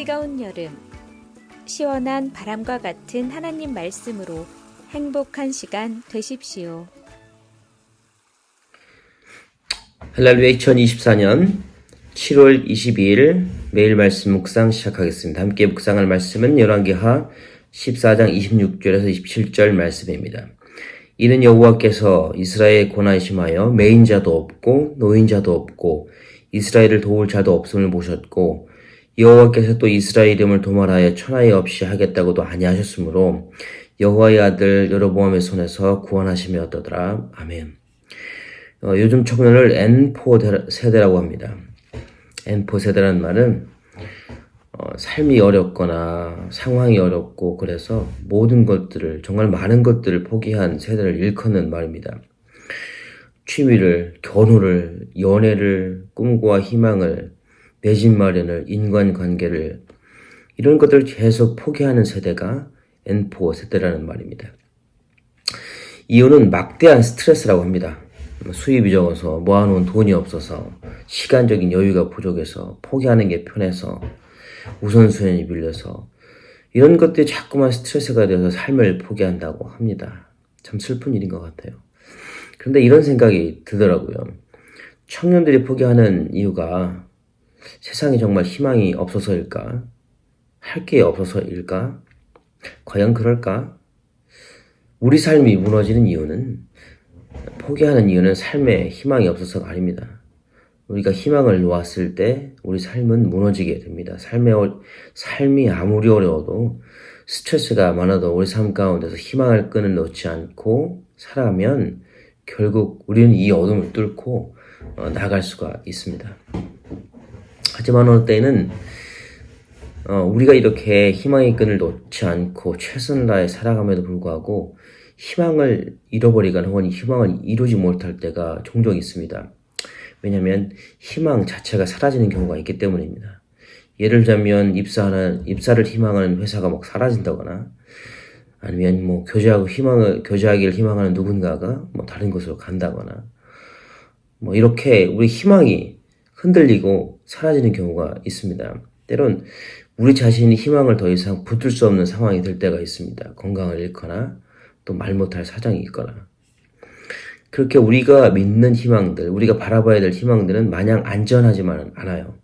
뜨거운 여름, 시원한 바람과 같은 하나님 말씀으로 행복한 시간 되십시오. 할렐루야. 2024년 7월 22일 매일 말씀 묵상 시작하겠습니다. 함께 묵상할 말씀은 열왕기하 14장 26절에서 27절 말씀입니다. 이는 여호와께서 이스라엘에 고난심하여 매인자도 없고 노인자도 없고 이스라엘을 도울 자도 없음을 보셨고 여호와께서 또 이스라엘 이름을 도말하여 천하에 없이 하겠다고도 아니하셨으므로 여호와의 아들 여로보암의 손에서 구원하심이 어떠더라. 아멘. 요즘 청년을 N4 세대라고 합니다. N4 세대라는 말은 삶이 어렵거나 상황이 어렵고 그래서 모든 것들을 정말 많은 것들을 포기한 세대를 일컫는 말입니다. 취미를, 결혼을, 연애를, 꿈과 희망을, 내 집 마련을, 인간관계를 이런 것들을 계속 포기하는 세대가 N4 세대라는 말입니다. 이유는 막대한 스트레스라고 합니다. 수입이 적어서 모아놓은 돈이 없어서 시간적인 여유가 부족해서 포기하는 게 편해서 우선순위이 밀려서 이런 것들이 자꾸만 스트레스가 되어서 삶을 포기한다고 합니다. 참 슬픈 일인 것 같아요. 그런데 이런 생각이 들더라고요. 청년들이 포기하는 이유가 세상에 정말 희망이 없어서일까? 할 게 없어서일까? 과연 그럴까? 우리 삶이 무너지는 이유는 포기하는 이유는 삶에 희망이 없어서가 아닙니다. 우리가 희망을 놓았을 때 우리 삶은 무너지게 됩니다. 삶이 아무리 어려워도 스트레스가 많아도 우리 삶 가운데서 희망을 끈을 놓지 않고 살아가면 결국 우리는 이 어둠을 뚫고 나갈 수가 있습니다. 하지만 어느 때는 우리가 이렇게 희망의 끈을 놓지 않고 최선을 다해 살아감에도 불구하고 희망을 잃어버리거나 혹은 희망을 이루지 못할 때가 종종 있습니다. 왜냐하면 희망 자체가 사라지는 경우가 있기 때문입니다. 예를 들자면 입사를 희망하는 회사가 막 사라진다거나 아니면 교제하기를 희망하는 누군가가 다른 곳으로 간다거나 이렇게 우리 희망이 흔들리고 사라지는 경우가 있습니다. 때론 우리 자신이 희망을 더 이상 붙들 수 없는 상황이 될 때가 있습니다. 건강을 잃거나 또 말 못할 사정이 있거나. 그렇게 우리가 믿는 희망들, 우리가 바라봐야 될 희망들은 마냥 안전하지만은 않아요.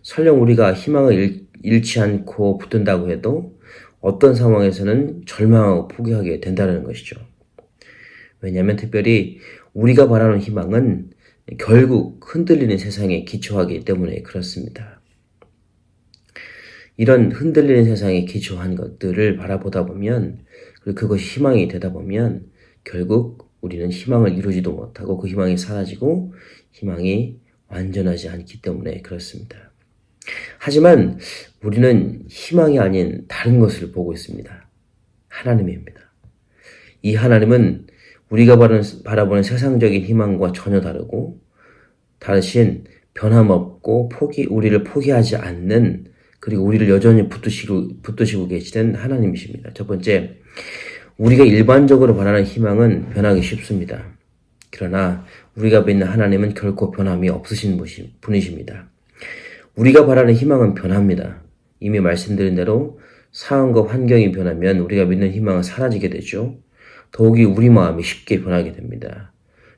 설령 우리가 희망을 잃지 않고 붙든다고 해도 어떤 상황에서는 절망하고 포기하게 된다는 것이죠. 왜냐하면 특별히 우리가 바라는 희망은 결국 흔들리는 세상에 기초하기 때문에 그렇습니다. 이런 흔들리는 세상에 기초한 것들을 바라보다 보면 그리고 그것이 희망이 되다 보면 결국 우리는 희망을 이루지도 못하고 그 희망이 사라지고 희망이 완전하지 않기 때문에 그렇습니다. 하지만 우리는 희망이 아닌 다른 것을 보고 있습니다. 하나님입니다. 이 하나님은 우리가 바라보는 세상적인 희망과 전혀 다르신 변함없고 우리를 포기하지 않는 그리고 우리를 여전히 붙드시고 계시는 하나님이십니다. 첫 번째, 우리가 일반적으로 바라는 희망은 변하기 쉽습니다. 그러나 우리가 믿는 하나님은 결코 변함이 없으신 분이십니다. 우리가 바라는 희망은 변합니다. 이미 말씀드린 대로 상황과 환경이 변하면 우리가 믿는 희망은 사라지게 되죠. 더욱이 우리 마음이 쉽게 변하게 됩니다.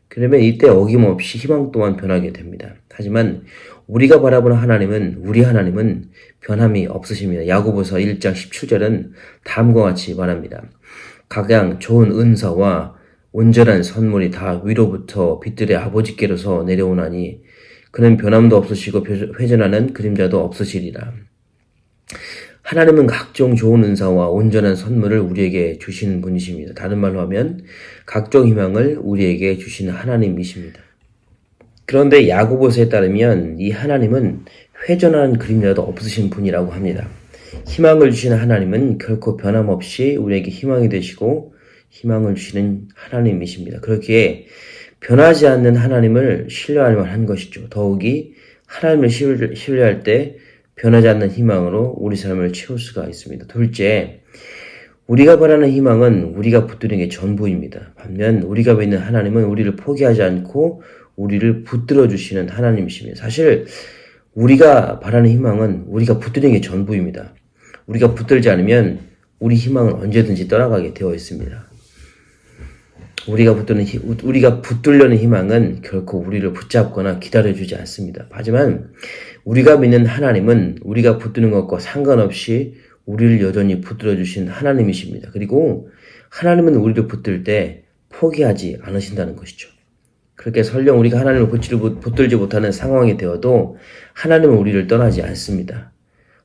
그러면 이때 어김없이 희망 또한 변하게 됩니다. 하지만 우리가 바라보는 우리 하나님은 변함이 없으십니다. 야고보서 1장 17절은 다음과 같이 말합니다. 각양 좋은 은사와 온전한 선물이 다 위로부터 빛들의 아버지께로서 내려오나니 그는 변함도 없으시고 회전하는 그림자도 없으시리라. 하나님은 각종 좋은 은사와 온전한 선물을 우리에게 주시는 분이십니다. 다른 말로 하면 각종 희망을 우리에게 주시는 하나님이십니다. 그런데 야고보서에 따르면 이 하나님은 회전하는 그림자도 없으신 분이라고 합니다. 희망을 주시는 하나님은 결코 변함없이 우리에게 희망이 되시고 희망을 주시는 하나님이십니다. 그렇기에 변하지 않는 하나님을 신뢰할 만한 것이죠. 더욱이 하나님을 신뢰할 때 변하지 않는 희망으로 우리 삶을 채울 수가 있습니다. 둘째, 우리가 바라는 희망은 우리가 붙드는 게 전부입니다. 반면 우리가 믿는 하나님은 우리를 포기하지 않고 우리를 붙들어 주시는 하나님이십니다. 사실 우리가 바라는 희망은 우리가 붙드는 게 전부입니다. 우리가 붙들지 않으면 우리 희망은 언제든지 떠나가게 되어 있습니다. 우리가 붙들려는 희망은 결코 우리를 붙잡거나 기다려주지 않습니다. 하지만 우리가 믿는 하나님은 우리가 붙드는 것과 상관없이 우리를 여전히 붙들어주신 하나님이십니다. 그리고 하나님은 우리를 붙들 때 포기하지 않으신다는 것이죠. 그렇게 설령 우리가 하나님을 붙들지 못하는 상황이 되어도 하나님은 우리를 떠나지 않습니다.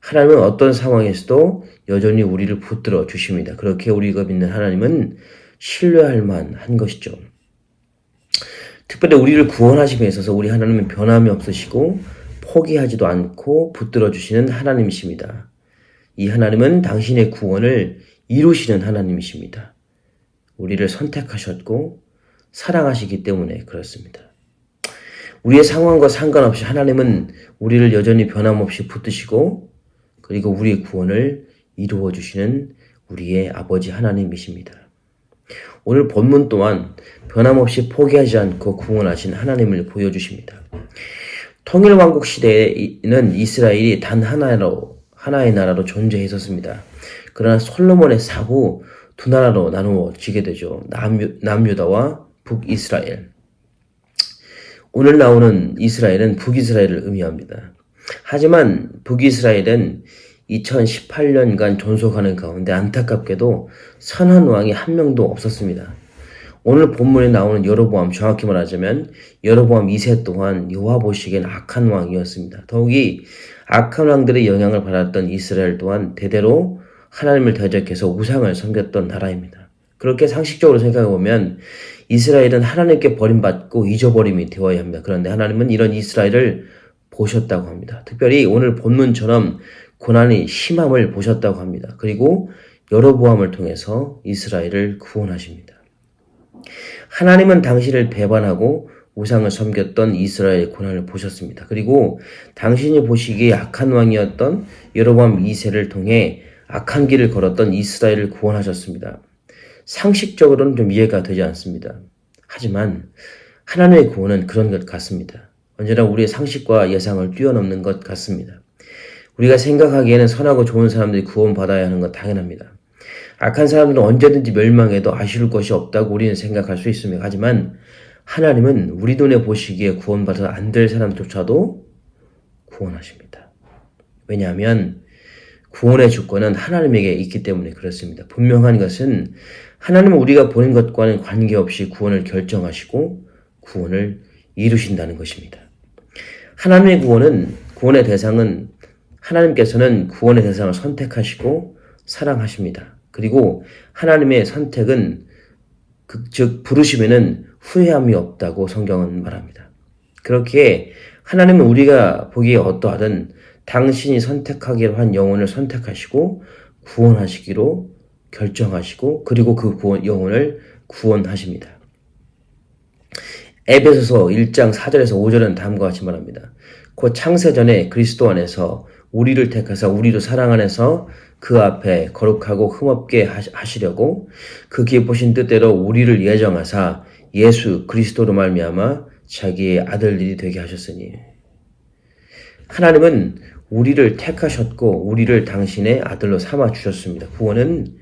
하나님은 어떤 상황에서도 여전히 우리를 붙들어 주십니다. 그렇게 우리가 믿는 하나님은 신뢰할 만한 것이죠. 특별히 우리를 구원하심에 있어서 우리 하나님은 변함이 없으시고 포기하지도 않고 붙들어 주시는 하나님이십니다. 이 하나님은 당신의 구원을 이루시는 하나님이십니다. 우리를 선택하셨고 사랑하시기 때문에 그렇습니다. 우리의 상황과 상관없이 하나님은 우리를 여전히 변함없이 붙드시고 그리고 우리의 구원을 이루어 주시는 우리의 아버지 하나님이십니다. 오늘 본문 또한 변함없이 포기하지 않고 구원하신 하나님을 보여주십니다. 통일왕국 시대에는 이스라엘이 단 하나의 나라로 존재했었습니다. 그러나 솔로몬의 사후 두 나라로 나누어지게 되죠. 남유다와 북이스라엘. 오늘 나오는 이스라엘은 북이스라엘을 의미합니다. 하지만 북이스라엘은 2018년간 존속하는 가운데 안타깝게도 선한 왕이 한 명도 없었습니다. 오늘 본문에 나오는 여로보암, 정확히 말하자면 여로보암 2세 또한 여호와 보시기엔 악한 왕이었습니다. 더욱이 악한 왕들의 영향을 받았던 이스라엘 또한 대대로 하나님을 대적해서 우상을 섬겼던 나라입니다. 그렇게 상식적으로 생각해보면 이스라엘은 하나님께 버림받고 잊어버림이 되어야 합니다. 그런데 하나님은 이런 이스라엘을 보셨다고 합니다. 특별히 오늘 본문처럼 고난이 심함을 보셨다고 합니다. 그리고 여로보암을 통해서 이스라엘을 구원하십니다. 하나님은 당신을 배반하고 우상을 섬겼던 이스라엘의 고난을 보셨습니다. 그리고 당신이 보시기에 악한 왕이었던 여로보암 2세를 통해 악한 길을 걸었던 이스라엘을 구원하셨습니다. 상식적으로는 좀 이해가 되지 않습니다. 하지만 하나님의 구원은 그런 것 같습니다. 언제나 우리의 상식과 예상을 뛰어넘는 것 같습니다. 우리가 생각하기에는 선하고 좋은 사람들이 구원받아야 하는 건 당연합니다. 악한 사람들은 언제든지 멸망해도 아쉬울 것이 없다고 우리는 생각할 수 있습니다. 하지만 하나님은 우리 눈에 보시기에 구원받아서 안 될 사람조차도 구원하십니다. 왜냐하면 구원의 주권은 하나님에게 있기 때문에 그렇습니다. 분명한 것은 하나님은 우리가 보는 것과는 관계없이 구원을 결정하시고 구원을 이루신다는 것입니다. 하나님의 구원의 대상은 하나님께서는 구원의 대상을 선택하시고 사랑하십니다. 그리고 하나님의 선택은 즉 부르심에는 후회함이 없다고 성경은 말합니다. 그렇게 하나님은 우리가 보기에 어떠하든 당신이 선택하기로 한 영혼을 선택하시고 구원하시기로 결정하시고 그리고 그 영혼을 구원하십니다. 에베소서 1장 4절에서 5절은 다음과 같이 말합니다. 곧 창세전에 그리스도 안에서 우리를 택하사 우리로 사랑 안에서 그 앞에 거룩하고 흠없게 하시려고 그 기쁘신 뜻대로 우리를 예정하사 예수 그리스도로 말미암아 자기의 아들들이 되게 하셨으니 하나님은 우리를 택하셨고 우리를 당신의 아들로 삼아 주셨습니다. 구원은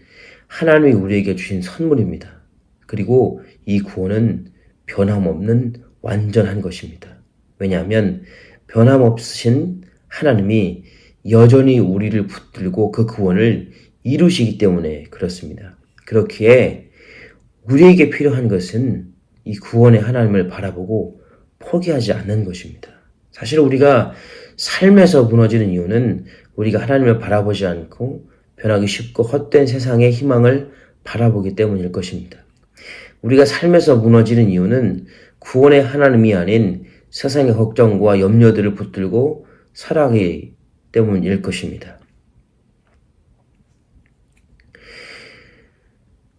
하나님이 우리에게 주신 선물입니다. 그리고 이 구원은 변함없는 완전한 것입니다. 왜냐하면 변함없으신 하나님이 여전히 우리를 붙들고 그 구원을 이루시기 때문에 그렇습니다. 그렇기에 우리에게 필요한 것은 이 구원의 하나님을 바라보고 포기하지 않는 것입니다. 사실 우리가 삶에서 무너지는 이유는 우리가 하나님을 바라보지 않고 변하기 쉽고 헛된 세상의 희망을 바라보기 때문일 것입니다. 우리가 삶에서 무너지는 이유는 구원의 하나님이 아닌 세상의 걱정과 염려들을 붙들고 살아가기 때문일 것입니다.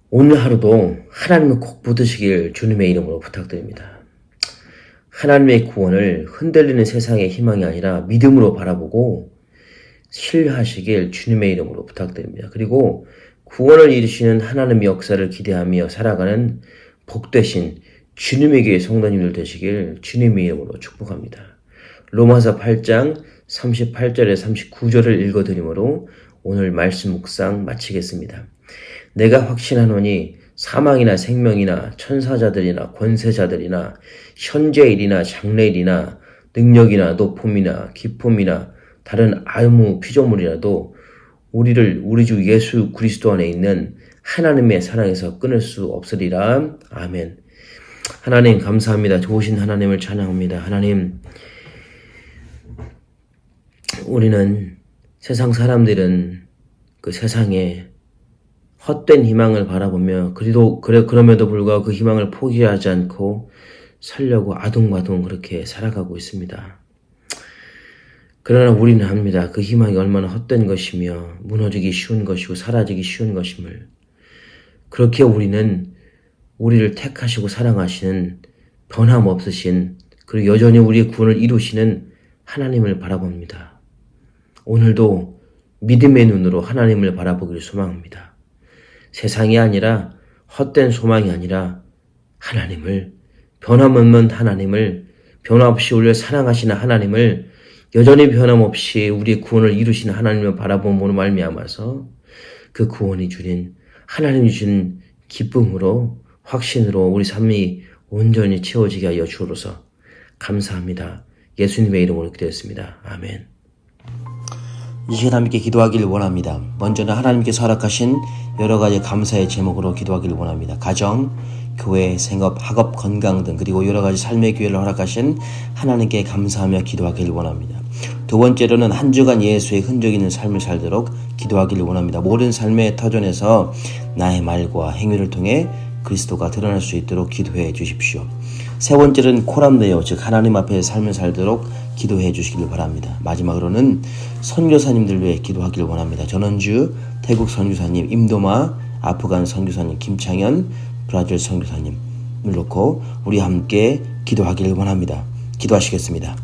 오늘 하루도 하나님을 꼭 붙드시길 주님의 이름으로 부탁드립니다. 하나님의 구원을 흔들리는 세상의 희망이 아니라 믿음으로 바라보고 신뢰하시길 주님의 이름으로 부탁드립니다. 그리고 구원을 이루시는 하나님의 역사를 기대하며 살아가는 복되신 주님의 교회 성도님들 되시길 주님의 이름으로 축복합니다. 로마서 8장 38절에 39절을 읽어드리므로 오늘 말씀 묵상 마치겠습니다. 내가 확신하노니 사망이나 생명이나 천사자들이나 권세자들이나 현재일이나 장래일이나 능력이나 높음이나 기품이나 다른 아무 피조물이라도 우리를 우리 주 예수 그리스도 안에 있는 하나님의 사랑에서 끊을 수 없으리라. 아멘. 하나님 감사합니다. 좋으신 하나님을 찬양합니다. 하나님, 우리는 세상 사람들은 그 세상에 헛된 희망을 바라보며 그럼에도 불구하고 그 희망을 포기하지 않고 살려고 아둥바둥 그렇게 살아가고 있습니다. 그러나 우리는 압니다. 그 희망이 얼마나 헛된 것이며 무너지기 쉬운 것이고 사라지기 쉬운 것임을. 그렇게 우리는 우리를 택하시고 사랑하시는 변함없으신 그리고 여전히 우리의 구원을 이루시는 하나님을 바라봅니다. 오늘도 믿음의 눈으로 하나님을 바라보기를 소망합니다. 세상이 아니라 헛된 소망이 아니라 하나님을, 변함없는 하나님을, 변함없이 우리를 사랑하시는 하나님을, 여전히 변함없이 우리의 구원을 이루시는 하나님을 바라봄으로 말미암아서 그 구원이 주신 하나님이 주신 기쁨으로 확신으로 우리 삶이 온전히 채워지게 하여 주옵소서. 감사합니다. 예수님의 이름으로 기도했습니다. 아멘. 이 시간 함께 기도하기를 원합니다. 먼저는 하나님께서 허락하신 여러 가지 감사의 제목으로 기도하기를 원합니다. 가정, 교회, 생업, 학업, 건강 등 그리고 여러 가지 삶의 기회를 허락하신 하나님께 감사하며 기도하기를 원합니다. 두 번째로는 한 주간 예수의 흔적 있는 삶을 살도록 기도하기를 원합니다. 모든 삶의 터전에서 나의 말과 행위를 통해 그리스도가 드러날 수 있도록 기도해 주십시오. 세 번째는 코람데오, 즉 하나님 앞에 삶을 살도록 기도해 주시기를 바랍니다. 마지막으로는 선교사님들 위해 기도하기를 원합니다. 전원주 태국 선교사님 임도마, 아프간 선교사님 김창현, 브라질 선교사님을 놓고 우리 함께 기도하기를 원합니다. 기도하시겠습니다.